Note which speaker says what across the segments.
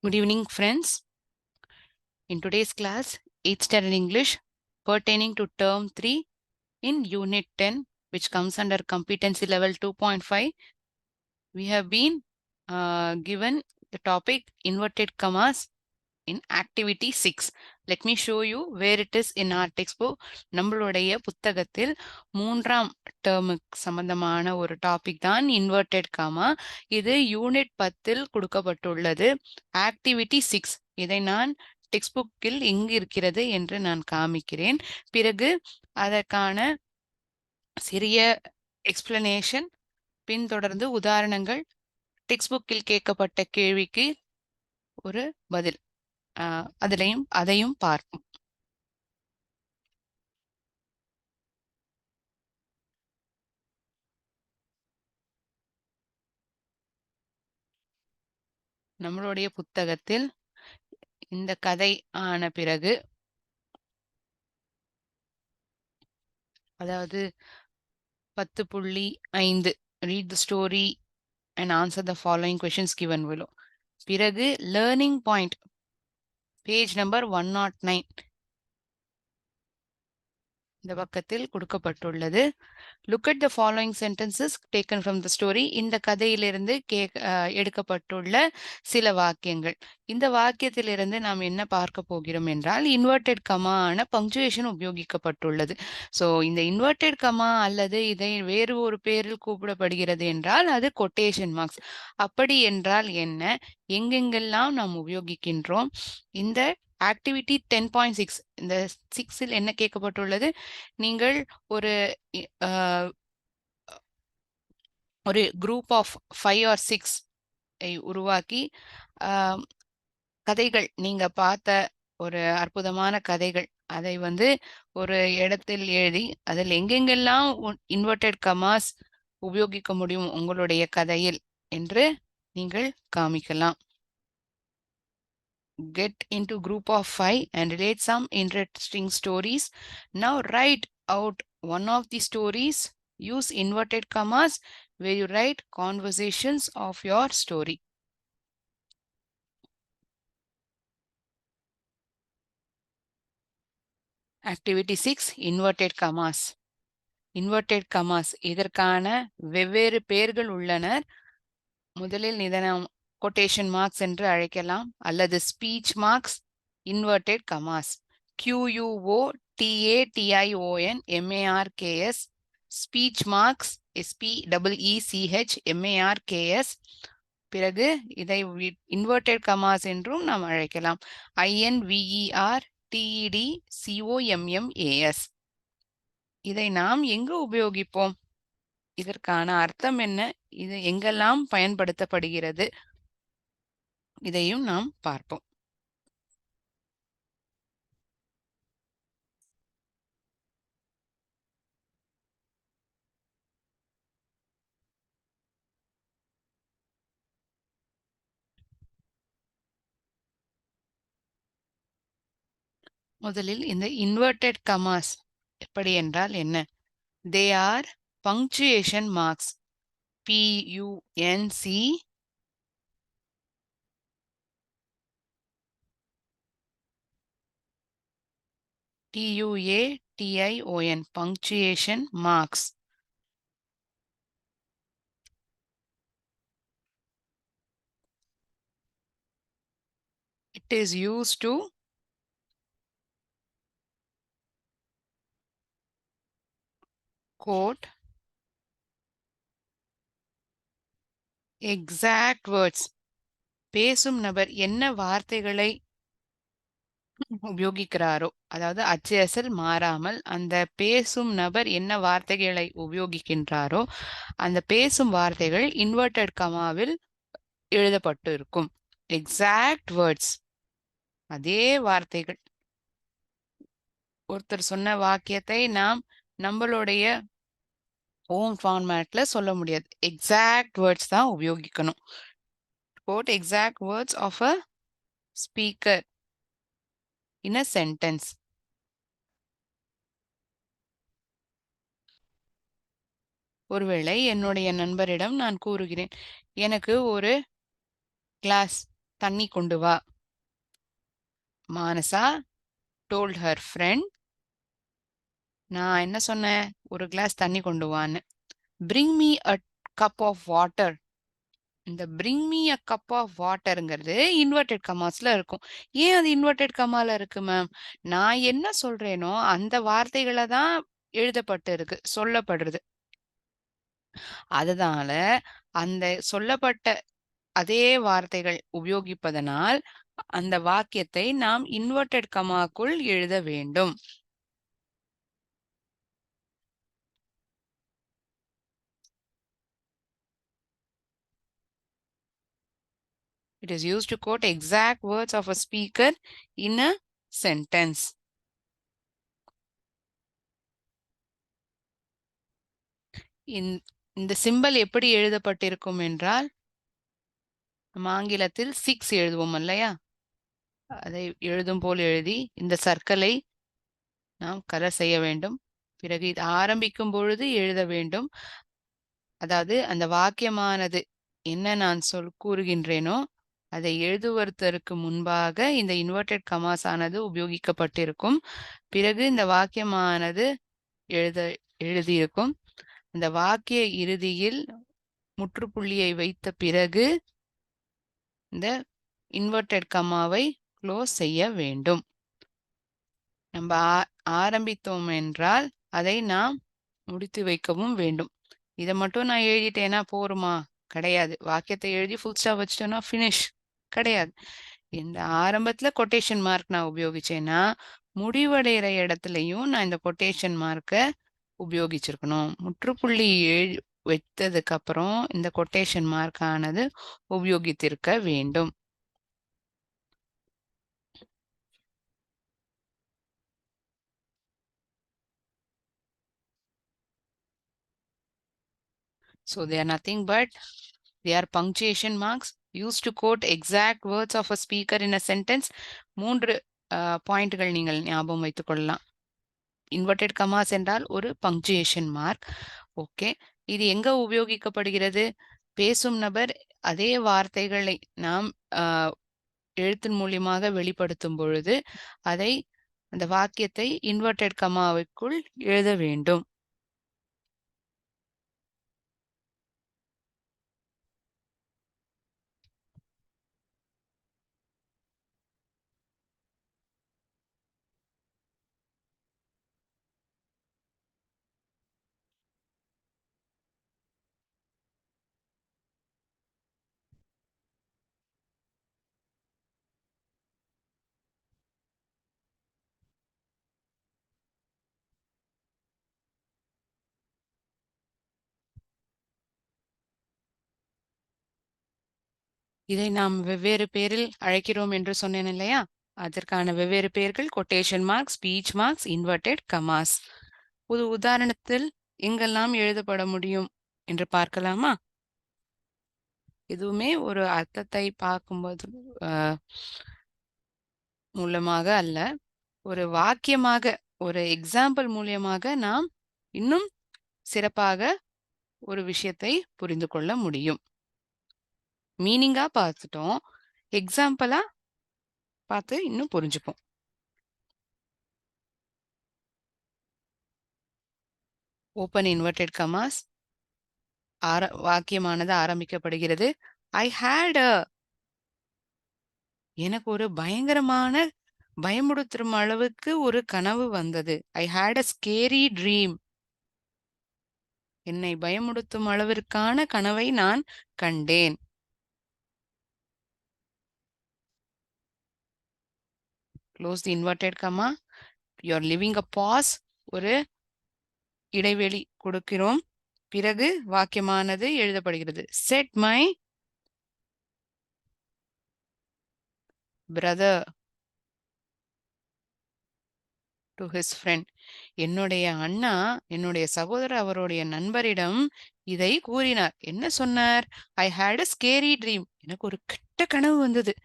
Speaker 1: Good evening, friends. In today's class, 8th standard English pertaining to term 3 in unit 10, which comes under competency level 2.5, we have been given the topic inverted commas in activity 6. Let me show you where it is in our textbook. நம்மளுடைய புத்தகத்தில் 3ஆம் டேர்முக்கு சம்பந்தமான ஒரு topic தான் inverted gamma. இது unit 10ல் கொடுக்கப்பட்டுள்ளது. Activity 6. இதை நான் டெக்ஸ்ட்புக்கில் எங்கு இருக்கிறது என்று நான் காமிக்கிறேன். பிறகு அதற்கான சிறிய எக்ஸ்பிளனேஷன், பின்தொடர்ந்து உதாரணங்கள், டெக்ஸ்ட்புக்கில் கேட்கப்பட்ட கேள்விக்கு ஒரு பதில், அதையும் பார்ப்போம். நம்மளுடைய புத்தகத்தில் இந்த கதை ஆன பிறகு, அதாவது 10.5 read the story and answer the following questions given below. பிறகு learning point page number 109 இந்த பக்கத்தில் கொடுக்கப்பட்டுள்ளது. Look at the following sentences taken from the story. இந்த கதையிலிருந்து எடுக்கப்பட்டுள்ள சில வாக்கியங்கள். இந்த வாக்கியத்திலிருந்து நாம் என்ன பார்க்க போகிறோம் என்றால், இன்வெர்டட் கமான பங்க்சுவேஷன் உபயோகிக்கப்பட்டுள்ளது. ஸோ இந்த இன்வெர்டட் கமா அல்லது இதை வேறு ஒரு பெயரில் கூப்பிடப்படுகிறது என்றால் அது கொட்டேஷன் மார்க்ஸ். அப்படி என்றால் என்ன, எங்கெங்கெல்லாம் நாம் உபயோகிக்கின்றோம்? இந்த ஆக்டிவிட்டி 10.6 இந்த 6ல் என்ன கேட்கப்பட்டுள்ளது? நீங்கள் ஒரு ஒரு குரூப் ஆஃப் 5 or 6 உருவாக்கி கதைகள், நீங்க பார்த்த ஒரு அற்புதமான கதைகள், அதை ஒரு இடத்தில் எழுதி அதில் எங்கெங்கெல்லாம் இன்வெர்டட் கமாஸ் உபயோகிக்க முடியும் உங்களுடைய கதையில் என்று நீங்கள் காமிக்கலாம். Get into group of 5 and relate some interesting stories. Now write out one of the stories. Use inverted commas where you write conversations of your story. Activity 6, inverted commas. Inverted commas இதற்கான வெவ்வேறு பெயர்கள் உள்ளனர். முதலில் இதை நாம் quotation marks என்று அழைக்கலாம், அல்லது speech marks, inverted commas, QUOTATION speech marks, SPEECHMARKS. பிறகு இதை இன்வெர்டட் கமாஸ் என்றும் நாம் அழைக்கலாம், INVERTEDCOMMAS. இதை நாம் எங்கு உபயோகிப்போம்? இதற்கான அர்த்தம் என்ன? இது எங்கெல்லாம் பயன்படுத்தப்படுகிறது? இதையும் நாம் பார்ப்போம். முதலில் இந்த இன்வெர்டட் கமாஸ் எப்படி என்றால் என்ன? They are punctuation marks. PUNC TUATION punctuation marks. It is used to quote exact words. பேசும் நபர் என்ன வார்த்தைகளை உபயோகிக்கிறாரோ, அதாவது அச்சு அசல் மாறாமல் அந்த பேசும் நபர் என்ன வார்த்தைகளை உபயோகிக்கின்றாரோ அந்த பேசும் வார்த்தைகள் இன்வெர்டட் கமாவில் எழுதப்பட்டு இருக்கும். எக்ஸாக்ட் வேர்ட்ஸ், அதே வார்த்தைகள். ஒருத்தர் சொன்ன வாக்கியத்தை நாம் நம்மளுடைய ஓன் ஃபார்மேட்ல சொல்ல முடியாது. எக்ஸாக்ட் வேர்ட்ஸ் தான் உபயோகிக்கணும். Quote exact words of a speaker in a sentence. ஒருவேளை என்னுடைய நண்பரிடம் நான் கூறுகிறேன், எனக்கு ஒரு கிளாஸ் தண்ணி கொண்டு வா. மானசா told her friend, நான் என்ன சொன்னேன், ஒரு கிளாஸ் தண்ணி கொண்டு வான்னு. bring me a cup of water. இந்த bring me a cup of waterங்கிறது இன்வெர்டட் கமாஸ்ல இருக்கும். ஏன் அது இன்வெர்டட் கமால இருக்கு மேம்? நான் என்ன சொல்றேனோ அந்த வார்த்தைகள தான் எழுதப்பட்டு இருக்கு, சொல்லப்படுறது. அதனால அந்த சொல்லப்பட்ட அதே வார்த்தைகள் உபயோகிப்பதனால் அந்த வாக்கியத்தை நாம் இன்வெர்டட் கமாக்குள் எழுத வேண்டும். It is used to quote exact words of a speaker in a sentence. இந்த சிம்பல் எப்படி எழுதப்பட்டிருக்கும் என்றால், நம்ம ஆங்கிலத்தில் 6 எழுதுவோம் இல்லையா? அதை எழுதும் போல் எழுதி இந்த சர்க்கிளை நாம் கலர் செய்ய வேண்டும். பிறகு இது ஆரம்பிக்கும் பொழுது எழுத வேண்டும். அதாவது அந்த வாக்கியமானது என்ன நான் கூறுகின்றேனோ அதை எழுதுவதற்கு முன்பாக இந்த இன்வெர்டட் கமாஸ் ஆனது உபயோகிக்கப்பட்டிருக்கும். பிறகு இந்த வாக்கியமானது எழுதியிருக்கும். இந்த வாக்கிய இறுதியில் முற்றுப்புள்ளியை வைத்த பிறகு இந்த இன்வெர்டட் கமாவை க்ளோஸ் செய்ய வேண்டும். நம்ம ஆரம்பித்தோம் என்றால் அதை நாம் முடித்து வைக்கவும் வேண்டும். இதை மட்டும் நான் எழுதிட்டேன்னா போருமா? கிடையாது. வாக்கியத்தை எழுதி ஃபுல் ஸ்டாப் வச்சுட்டோம்னா ஃபினிஷ் கிடையாது. இந்த ஆரம்பத்துல கொட்டேஷன் மார்க் நான் உபயோகிச்சேன்னா முடிவடைகிற இடத்துலையும் நான் இந்த கொட்டேஷன் மார்க்கை உபயோகிச்சிருக்கணும். முற்றுப்புள்ளி வைத்ததுக்கு அப்புறம் இந்த கொட்டேஷன் மார்க் ஆனது உபயோகித்திருக்க வேண்டும். So they are nothing but they are punctuation marks used to quote exact words of a speaker in a sentence. 3 பாயிண்ட்கள் நீங்கள் ஞாபகம் வைத்துக் கொள்ளலாம். இன்வெர்டட் கமாஸ் என்றால் ஒரு பங்க்சுவேஷன் மார்க். ஓகே, இது எங்க உபயோகிக்கப்படுகிறது? பேசும் நபர் அதே வார்த்தைகளை நாம் எழுத்தின் மூலியமாக வெளிப்படுத்தும் பொழுது அதை அந்த வாக்கியத்தை இன்வெர்டட் கமாவுக்குள் எழுத வேண்டும். இதை நாம் வெவ்வேறு பேரில் அழைக்கிறோம் என்று சொன்னேன் இல்லையா? அதற்கான வெவ்வேறு பெயர்கள் quotation mark, speech marks, inverted commas. ஒரு உதாரணத்தில் எங்கெல்லாம் எழுதப்பட முடியும் என்று பார்க்கலாமா? எதுவுமே ஒரு அர்த்தத்தை பார்க்கும்போது மூலமாக அல்ல, ஒரு வாக்கியமாக, ஒரு எக்ஸாம்பிள் மூலியமாக நாம் இன்னும் சிறப்பாக ஒரு விஷயத்தை புரிந்து கொள்ள முடியும். மீனிங்கா பார்த்துட்டோம், எக்ஸாம்பிளா பார்த்து இன்னும் புரிஞ்சுப்போம். Open inverted commas. வாக்கியமானது ஆரம்பிக்கப்படுகிறது. ஐ ஹேட் அ, எனக்கு ஒரு பயங்கரமான பயமுடுத்தும் அளவுக்கு ஒரு கனவு வந்தது. I hate a scary dream. என்னை பயமுடுத்தும் அளவிற்கான கனவை நான் கண்டேன். Close the inverted comma. You are leaving a pause. ஒரு இடைவெளி கொடுக்கிறோம். பிறகு வாக்கியமானது எழுதப்படுகிறது. Said my brother to his friend. என்னுடைய அண்ணா, என்னுடைய சகோதரர் அவருடைய நண்பரிடம் இதை கூறினார். என்ன சொன்னார்? ஐ ஹேட் அ ஸ்கேரி ட்ரீம். எனக்கு ஒரு கெட்ட கனவு வந்தது.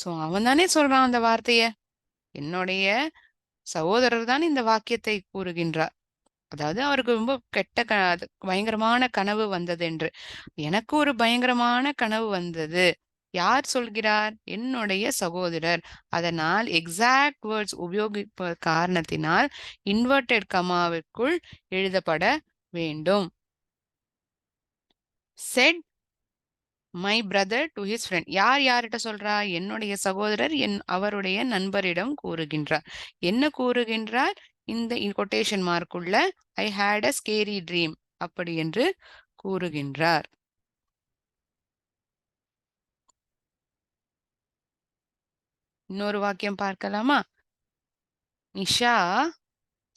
Speaker 1: சோ அவன் தானே சொல்றான் அந்த வார்த்தைய. என்னுடைய சகோதரர் தான் இந்த வாக்கியத்தை கூறுகின்றார். அதாவது அவருக்கு ரொம்ப பயங்கரமான கனவு வந்தது என்று. எனக்கு ஒரு பயங்கரமான கனவு வந்தது. யார் சொல்கிறார்? என்னுடைய சகோதரர். அதனால் எக்ஸாக்ட் வேர்ட்ஸ் உபயோகிப்ப காரணத்தினால் இன்வெர்டட் கமாவிற்குள் எழுதப்பட வேண்டும். Set my brother to his friend. யார் யார்கிட்ட சொல்றா? என்னுடைய சகோதரர் அவருடைய நண்பரிடம் கூறுகின்றார். என்ன கூறுகின்றார்? இந்த கொட்டேஷன் மார்க்குள்ள I hate a scary dream அப்படி என்று கூறுகின்றார். இன்னொரு வாக்கியம் பார்க்கலாமா? நிஷா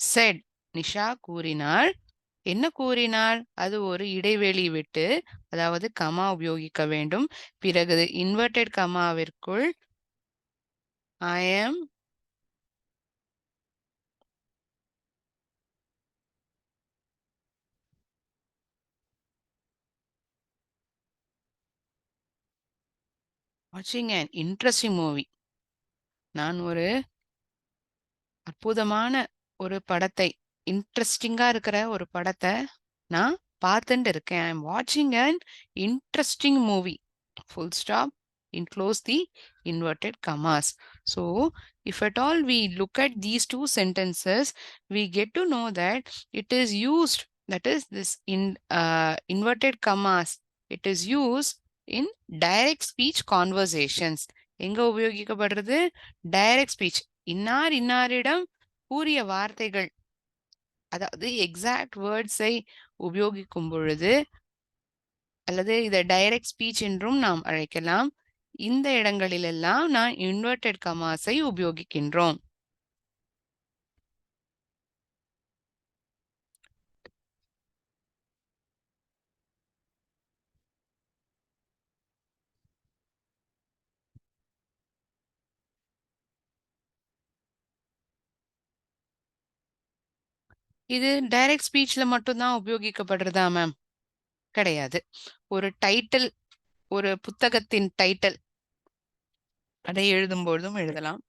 Speaker 1: செட். நிஷா கூறினாள். என்ன கூறினாள்? அது ஒரு இடைவெளி விட்டு, அதாவது கமா உபயோகிக்க வேண்டும். பிறகு இன்வெர்டட் கமாவிற்குள் I am watching an interesting movie. நான் ஒரு அற்புதமான ஒரு படத்தை, இன்ட்ரெஸ்டிங்கா இருக்கிற ஒரு படத்தை நான் பார்த்துட்டு இருக்கேன். ஐ எம் வாட்சிங் an interesting movie. Full stop. Enclose the inverted commas. So, if at all we look at these two sentences, we get to know that it is used, that is this inverted commas, it is used in direct speech conversations. எங்க உபயோகிக்கப்படுறது? Direct speech. இன்னார் இன்னாரிடம் கூறிய வார்த்தைகள், அதாவது exact வேர்ட்ஸை உபயோகிக்கும் பொழுது, அல்லது இதை direct speech என்றும் நாம் அழைக்கலாம். இந்த இடங்களிலெல்லாம் நான் இன்வெர்டட் கமாஸை உபயோகிக்கின்றோம். இது டைரக்ட் ஸ்பீச்ல மட்டும்தான் உபயோகிக்கப்படுறதா மேம்? கிடையாது. ஒரு டைட்டில், ஒரு புத்தகத்தின் டைட்டில், அதை எழுதும்பொழுதும் எழுதலாம்.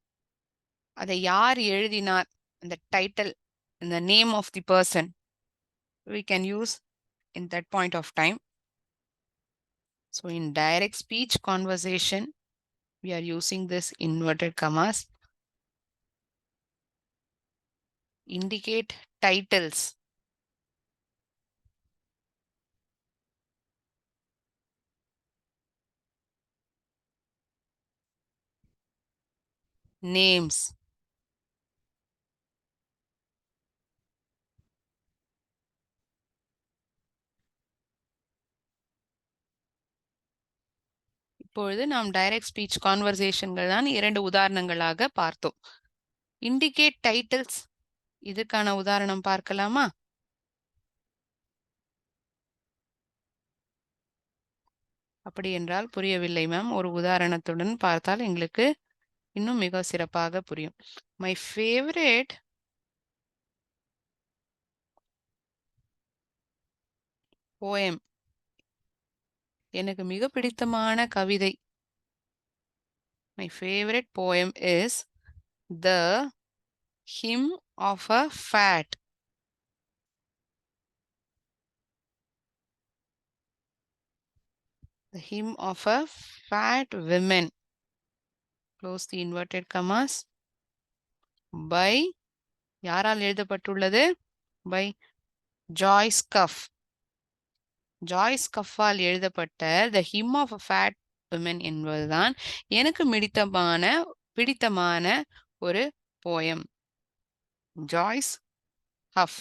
Speaker 1: அதை யார் எழுதினார், அந்த title, the name of the person, we can use in that point of time. So in direct speech conversation, we are using this inverted commas. Indicate titles. Names. இப்பொழுது நாம் டைரக்ட் ஸ்பீச் கான்வர்சேஷன்கள் தான் 2 உதாரணங்களாக பார்த்தோம். இண்டிகேட் டைட்டில்ஸ், இதுக்கான உதாரணம் பார்க்கலாமா? அப்படி என்றால் புரியவில்லை மேம். ஒரு உதாரணத்துடன் பார்த்தால் எங்களுக்கு இன்னும் மிக சிறப்பாக புரியும். மை ஃபேவரட் போயம், எனக்கு மிக பிடித்தமான கவிதை. My favourite poem is the hymn of a fat. The hymn of a fat woman. Close the inverted commas. By யாரால் எழுதப்பட்டுள்ளது? By Joyce Cuff. ஜாய்ஸ் கஃபால் எழுதப்பட்ட the hymn of a fat women என்பதுதான் எனக்கு பிடித்தமான ஒரு poem. Joyce Huff.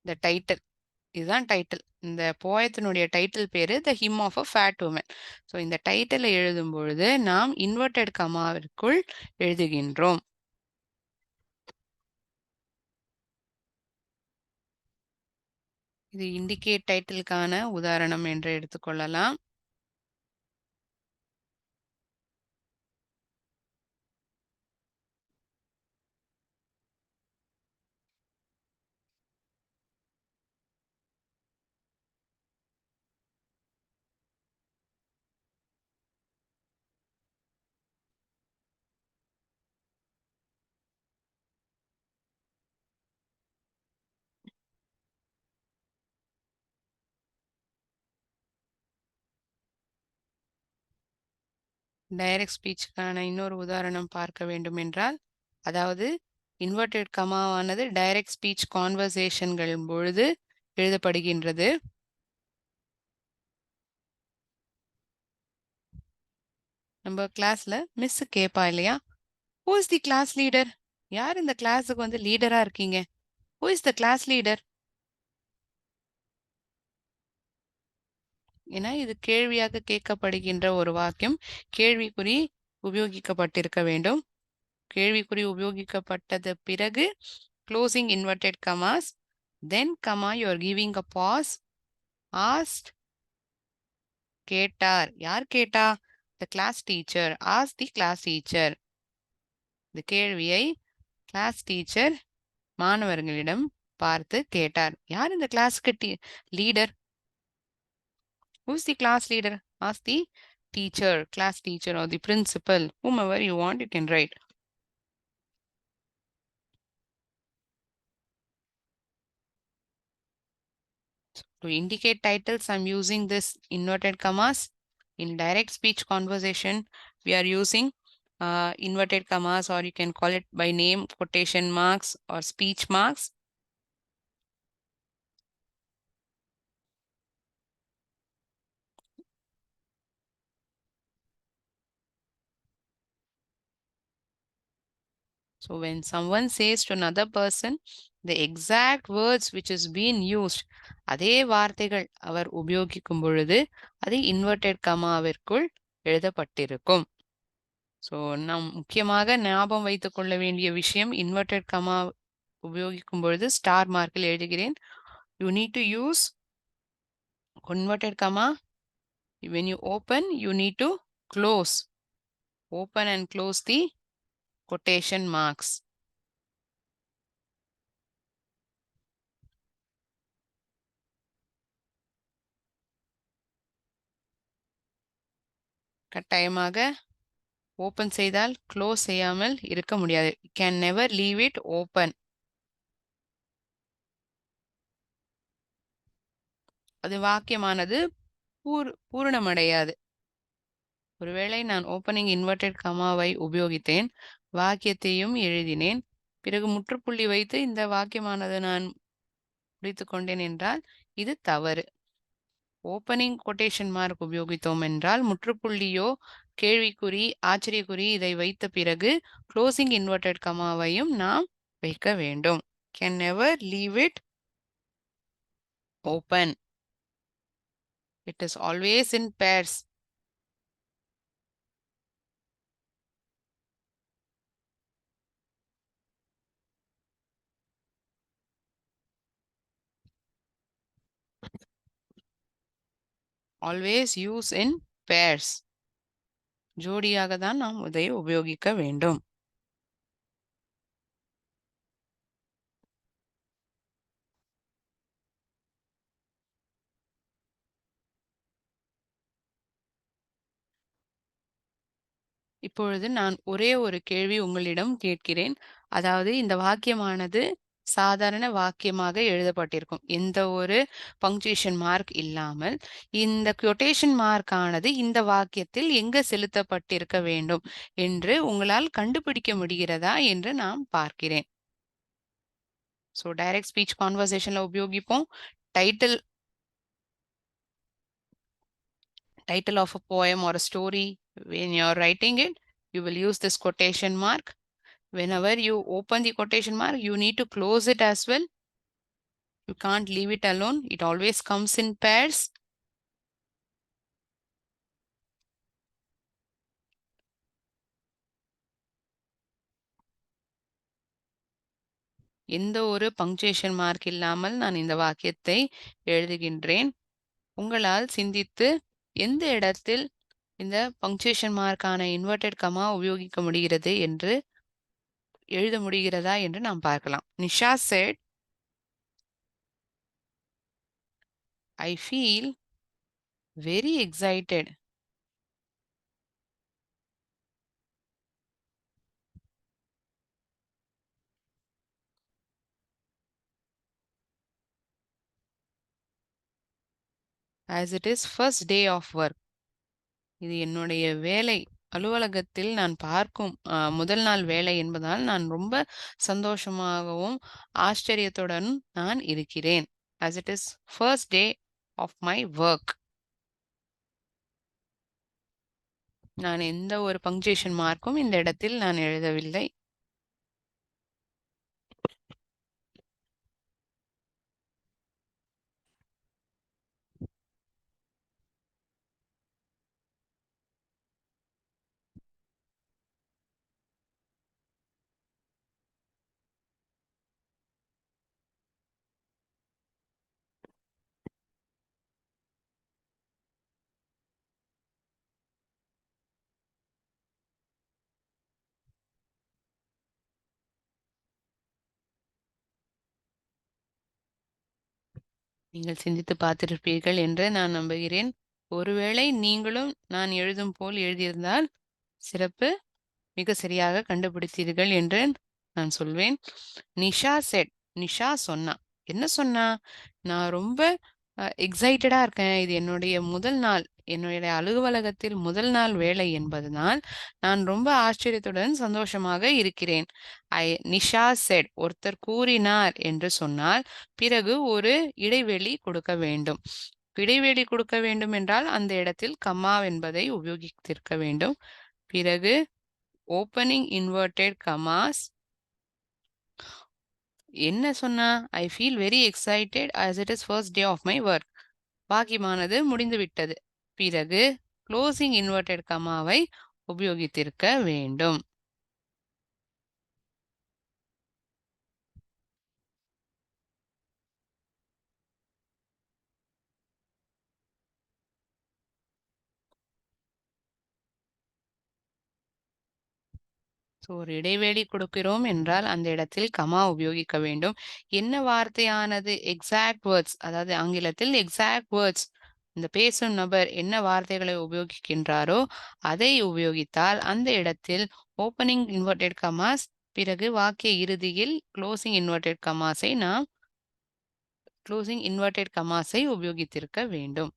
Speaker 1: The title, இதுதான் title. இந்த போயத்தினுடைய டைட்டில் பேரு the hymn of a fat woman. So இந்த டைட்டிலை எழுதும் பொழுது நாம் இன்வெர்டட் கமாவிற்குள் எழுதுகின்றோம். இது இண்டிகேட் டைட்டிலுக்கான உதாரணம் என்று எடுத்துக்கொள்ளலாம். டைரக்ட் ஸ்பீச்சுக்கான இன்னொரு உதாரணம் பார்க்க வேண்டும் என்றால், அதாவது இன்வெர்டட் கமாவானது டைரக்ட் ஸ்பீச் கான்வர்சேஷன்கள் பொழுது எழுதப்படுகின்றது. நம்ம கிளாஸ்ல மிஸ் கேட்பா இல்லையா? Who is the class leader? யார் இந்த கிளாஸுக்கு வந்து லீடரா இருக்கீங்க? Who is the class leader? ஏன்னா இது கேள்வியாக கேட்கப்படுகின்ற ஒரு வாக்கியம். கேள்விக்குறி உபயோகிக்கப்பட்டிருக்க வேண்டும். கேள்விக்குறி உபயோகிக்கப்பட்டது பிறகு closing inverted commas, then comma you are giving a pause, asked, கேட்டார். யார் கேட்டா? The class teacher. Ask the class teacher. இந்த கேள்வியை கிளாஸ் டீச்சர் மாணவர்களிடம் பார்த்து கேட்டார். யார் இந்த கிளாஸ்க்கு leader? Who is the class leader? Ask the teacher, class teacher or the principal, whomever you want, you can write. To indicate titles, I'm using this inverted commas. In direct speech conversation, we are using inverted commas, or you can call it by name, quotation marks, or speech marks. So when someone says to another person the exact words which is being used, அதே வார்த்தைகள் அவர் உபயோகிக்கும் பொழுது அது inverted கமாவிற்குள் எழுதப்பட்டிருக்கும். So நாம் முக்கியமாக ஞாபகம் வைத்துக் கொள்ள வேண்டிய விஷயம், இன்வெர்டட் கமா உபயோகிக்கும் பொழுது ஸ்டார் மார்க்கில் எழுதுகிறேன். You need to use inverted comma. When you open, you need to close. Open and close the quotation marks. கட்டாயமாக ஓப்பன் செய்தால் க்ளோஸ் செய்யாமல் இருக்க முடியாது. Can never leave it open. அது வாக்கியமானது பூரணமடையாது. ஒருவேளை நான் ஓப்பனிங் இன்வெர்டட் கமாவை உபயோகித்தேன், வாக்கியத்தையும் எழுதினேன், பிறகு முற்றுப்புள்ளி வைத்து இந்த வாக்கியமானது நான் முடித்துக் கொண்டேன் என்றால் இது தவறு. ஓப்பனிங் கொட்டேஷன் மார்க் உபயோகித்தோம் என்றால் முற்றுப்புள்ளியோ, கேள்விக்குறி, ஆச்சரியக்குறி இதை வைத்த பிறகு க்ளோசிங் இன்வெர்டட் கமாவையும் நாம் வைக்க வேண்டும். Can never leave it open. It is always in pairs. Always use in pairs. ஜோடியாக தான் நாம் இதை உபயோகிக்க வேண்டும். இப்பொழுது நான் ஒரே ஒரு கேள்வி உங்களிடம் கேட்கிறேன். அதாவது இந்த வாக்கியமானது சாதாரண வாக்கியமாக எழுதப்பட்டிருக்கும். எந்த ஒரு பங்க்சுவேஷன் மார்க் இல்லாமல். இந்த கொட்டேஷன் மார்க் ஆனது இந்த வாக்கியத்தில் எங்கு செலுத்தப்பட்டிருக்க வேண்டும் என்று உங்களால் கண்டுபிடிக்க முடிகிறதா என்று நான் பார்க்கிறேன். ஸோ டைரக்ட் ஸ்பீச் கான்வர்சேஷன்ல உபயோகிப்போம். Title of a poem or a story, when you're writing it, you will use this quotation mark. Whenever you open the quotation mark, you need to close it as well. You can't leave it alone. It always comes in pairs. எந்த ஒரு punctuation mark இல்லாமல் நான் இந்த வாக்கியத்தை எழுதுகின்றேன். உங்களால் சிந்தித்து எந்த இடத்தில் இந்த பங்க்சுவேஷன் மார்க்கான இன்வெர்டட் கமா உபயோகிக்க முடிகிறது என்று எழுத முடிகிறதா என்று நாம் பார்க்கலாம். Nisha said, I feel very excited. As it is first day of work. இது என்னுடைய வேலை அலுவலகத்தில் நான் பார்க்கும் முதல் நாள் வேலை என்பதால் நான் ரொம்ப சந்தோஷமாகவும், ஆச்சரியத்துடன் நான் இருக்கிறேன். as it is first day of my work. நான் எந்த ஒரு பங்க்சுவேஷன் மார்க்கும் இந்த இடத்தில் நான் எழுதவில்லை. நீங்கள் சிந்தித்து பார்த்திருப்பீர்கள் என்று நான் நம்புகிறேன். ஒருவேளை நீங்களும் நான் எழுதும் போல் எழுதியிருந்தால் சிறப்பு. மிக சரியாக கண்டுபிடித்தீர்கள் என்று நான் சொல்வேன். நிஷா செட். நிஷா சொன்னா. என்ன சொன்னா? நான் ரொம்ப எக்ஸைட்டடா இருக்கேன். இது என்னுடைய முதல் நாள். என்னுடைய அலுவலகத்தில் முதல் நாள் வேலை என்பதனால், நான் ரொம்ப ஆச்சரியத்துடன் சந்தோஷமாக இருக்கிறேன். நிஷா செட். ஒருத்தர் கூறினார் என்று சொன்னால், பிறகு ஒரு இடைவெளி கொடுக்க வேண்டும். இடைவெளி கொடுக்க வேண்டும் என்றால், அந்த இடத்தில் கம்மா என்பதை உபயோகித்திருக்க வேண்டும். பிறகு ஓப்பனிங் இன்வெர்டட் கமாஸ். என்ன சொன்னா? I feel very excited as it is first day of my work. வாக்கியமானது முடிந்துவிட்டது. பிறகு க்ளோசிங் இன்வெர்டட் கமாவை உபயோகித்திருக்க வேண்டும். ஒரு இடைவெளி கொடுக்கிறோம் என்றால் அந்த இடத்தில் கமா உபயோகிக்க வேண்டும். என்ன வார்த்தையானது எக்ஸாக்ட் வேர்ட்ஸ், அதாவது ஆங்கிலத்தில் எக்ஸாக்ட் வேர்ட்ஸ், இந்த பேசும் நபர் என்ன வார்த்தைகளை உபயோகிக்கின்றாரோ அதை உபயோகித்தால் அந்த இடத்தில் ஓப்பனிங் இன்வெர்டட் கமாஸ், பிறகு வாக்கிய இறுதியில் க்ளோசிங் இன்வெர்டட் கமாஸை உபயோகித்திருக்க வேண்டும்.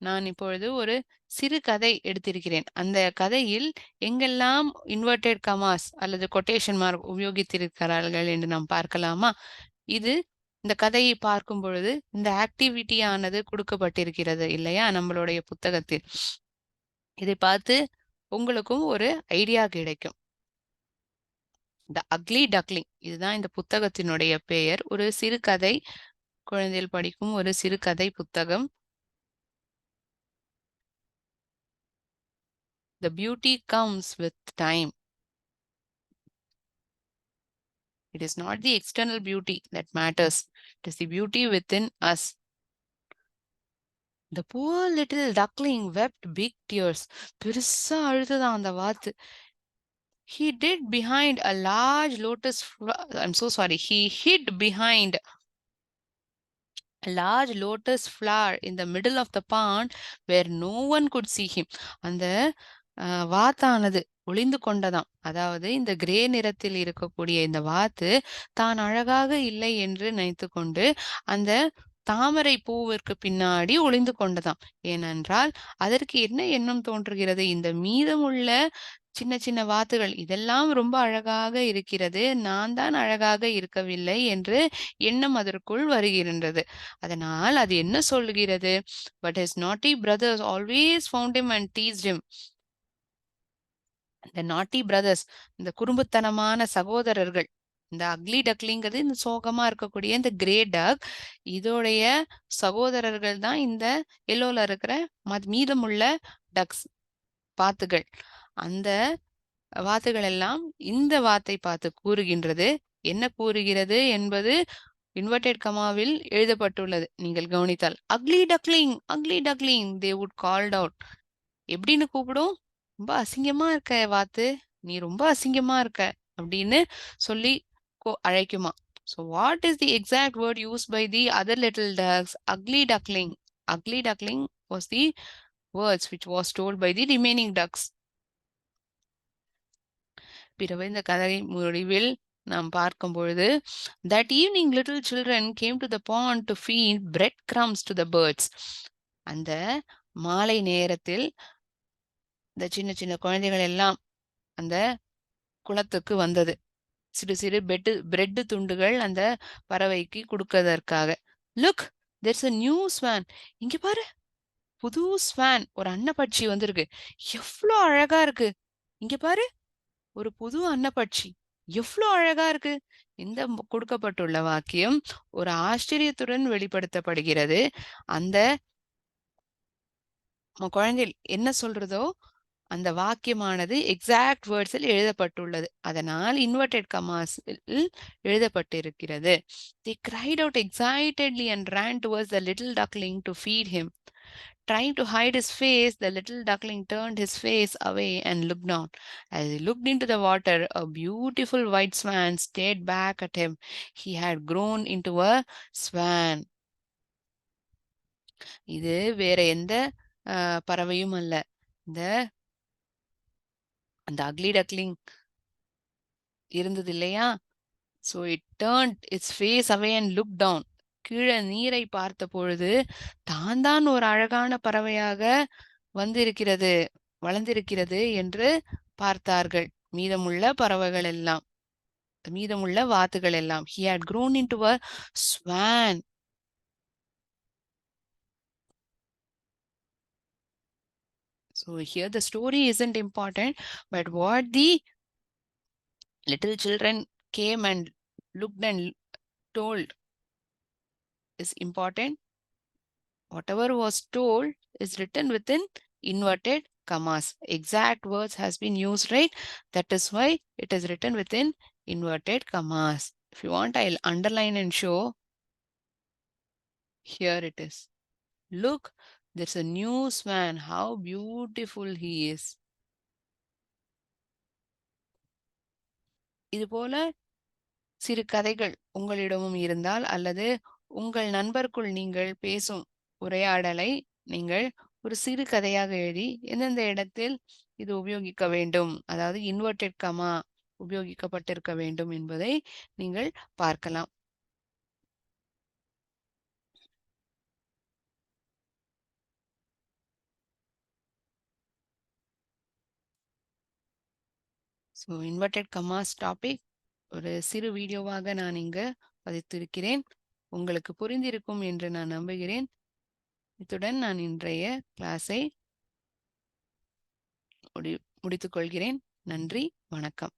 Speaker 1: நான் இப்பொழுது ஒரு சிறு கதை எடுத்திருக்கிறேன். அந்த கதையில் எங்கெல்லாம் இன்வெர்டட் கமாஸ் அல்லது கொட்டேஷன் மார்க் உபயோகித்திருக்கிறார்கள் என்று நாம் பார்க்கலாமா? இந்த கதையை பார்க்கும் பொழுது இந்த ஆக்டிவிட்டி ஆனது கொடுக்கப்பட்டிருக்கிறது இல்லையா? நம்மளுடைய புத்தகத்தில். இதை பார்த்து உங்களுக்கும் ஒரு ஐடியா கிடைக்கும். த அக்லி டக்லிங். இதுதான் இந்த புத்தகத்தினுடைய பெயர். ஒரு சிறுகதை. குழந்தைகள் படிக்கும் ஒரு சிறுகதை புத்தகம். The beauty comes with time. It is not the external beauty that matters. It is the beauty within us. The poor little duckling wept big tears. பெருசா அழுதுதான் அந்த வாத்து. He did behind a large lotus I'm so sorry. He hid behind a large lotus flower in the middle of the pond where no one could see him. அந்த வாத்தானது ஒளிந்து கொண்டதாம். அதாவது இந்த grey நிறத்தில் இருக்கக்கூடிய இந்த வாத்து தான் அழகாக இல்லை என்று நினைத்துக்கொண்டு அந்த தாமரை பூவிற்கு பின்னாடி ஒளிந்து கொண்டதாம். ஏனென்றால் அதற்கு என்ன எண்ணம் தோன்றுகிறது? இந்த மீதமுள்ள சின்ன சின்ன வாத்துகள் இதெல்லாம் ரொம்ப அழகாக இருக்கிறது. நான் தான் அழகாக இருக்கவில்லை என்று எண்ணம் அதற்குள் வருகின்றது. அதனால் அது என்ன சொல்லுகிறது? But his naughty brothers always found him and teased him. இந்த நாட்டி பிரதர்ஸ், இந்த குறும்புத்தனமான சகோதரர்கள், இந்த அக்லி டக்லிங்கிறது இந்த சோகமா இருக்கக்கூடிய இந்த கிரே டக், இதோடைய சகோதரர்கள் தான் இந்த எல்லோல இருக்கிற மீதமுள்ள டக்ஸ், வாத்துகள். அந்த வாத்துகள் எல்லாம் இந்த வாத்தை பார்த்து கூறுகின்றது. என்ன கூறுகிறது என்பது இன்வெர்டட் கமாவில் எழுதப்பட்டுள்ளது. நீங்கள் கவனித்தால் ugly duckling, ugly duckling they would called out. எப்படின்னு கூப்பிடும்? ரொம்ப அசிங்கமா இருக்க வாத்து, நீ ரொம்ப அசிங்கமா இருக்க அப்படின்னு சொல்லி அழைக்குமா. So what is the exact word used by the other little ducks? Ugly duckling. Ugly duckling was the words which was told by the remaining ducks. பிறகு இந்த கதை முடிவில் நாம் பார்க்கும் பொழுது, that evening little children came to the pond to feed bread crumbs to the birds. அந்த மாலை நேரத்தில் இந்த சின்ன சின்ன குழந்தைகள் எல்லாம் அந்த குளத்துக்கு வந்தது. சிறு சிறு பிரெட் துண்டுகள் அந்த பறவைக்கு கொடுக்கதற்காக. Look, there's a new swan. இங்க பாரு, புது ஸ்வான், ஒரு அன்னப்பட்சி வந்திருக்கு. எவ்ளோ அழகா இருக்கு. இங்க பாரு, ஒரு புது அன்னப்பட்சி. எவ்ளோ அழகா இருக்கு. இந்த கொடுக்கப்பட்டுள்ள வாக்கியம் ஒரு ஆச்சரியத்துடன் வெளிப்படுத்தப்படுகிறது. அந்த குழந்தை என்ன சொல்றதோ அந்த வாக்கியமானது எக்ஸாக்ட் வேர்ட்ஸில் எழுதப்பட்டுள்ளது. அதனால் இன்வெர்டட் கமாஸில் எழுதப்பட்டிருக்கிறது. They cried out excitedly and ran towards the little duckling to feed him. Trying to hide his face, the little duckling turned his face away and looked down. As he looked into the water, a beautiful white swan stared back at him. He had grown into a swan. இது வேற எந்த பறவையும் அல்ல. இந்த அந்த ugly duckling இருந்தது இல்லையா? So it turned its face away and looked down. கீழே நீரை பார்த்த பொழுது தான் ஒரு அழகான பறவையாக வந்திருக்கிறது, வளர்ந்திருக்கிறது என்று பார்த்தார்கள். மீதமுள்ள பறவைகள் எல்லாம், மீதமுள்ள வாத்துகள் எல்லாம். He had grown into a swan. So here the story isn't important, but what the little children came and looked and told is important. Whatever was told is written within inverted commas. Exact words has been used, right? That is why it is written within inverted commas. If you want, I'll underline and show. Here it is. Look, there's a new swan. How beautiful he is. இதுபோல சிறு கதைகள் உங்களிடமும் இருந்தால் அல்லது உங்கள் நண்பருக்குள் நீங்கள் பேசும் உரையாடலை நீங்கள் ஒரு சிறு கதையாக எழுதி எந்தெந்த இடத்தில் இது உபயோகிக்க வேண்டும், அதாவது இன்வெர்டட் கமா உபயோகிக்கப்பட்டிருக்க வேண்டும் என்பதை நீங்கள் பார்க்கலாம். ஸோ இன்வெர்டட் கமாஸ் டாபிக் ஒரு சிறு வீடியோவாக நான் இங்கு பதித்திருக்கிறேன். உங்களுக்கு புரிந்திருக்கும் என்று நான் நம்புகிறேன். இத்துடன் நான் இன்றைய கிளாஸை முடித்துக் கொள்கிறேன். நன்றி, வணக்கம்.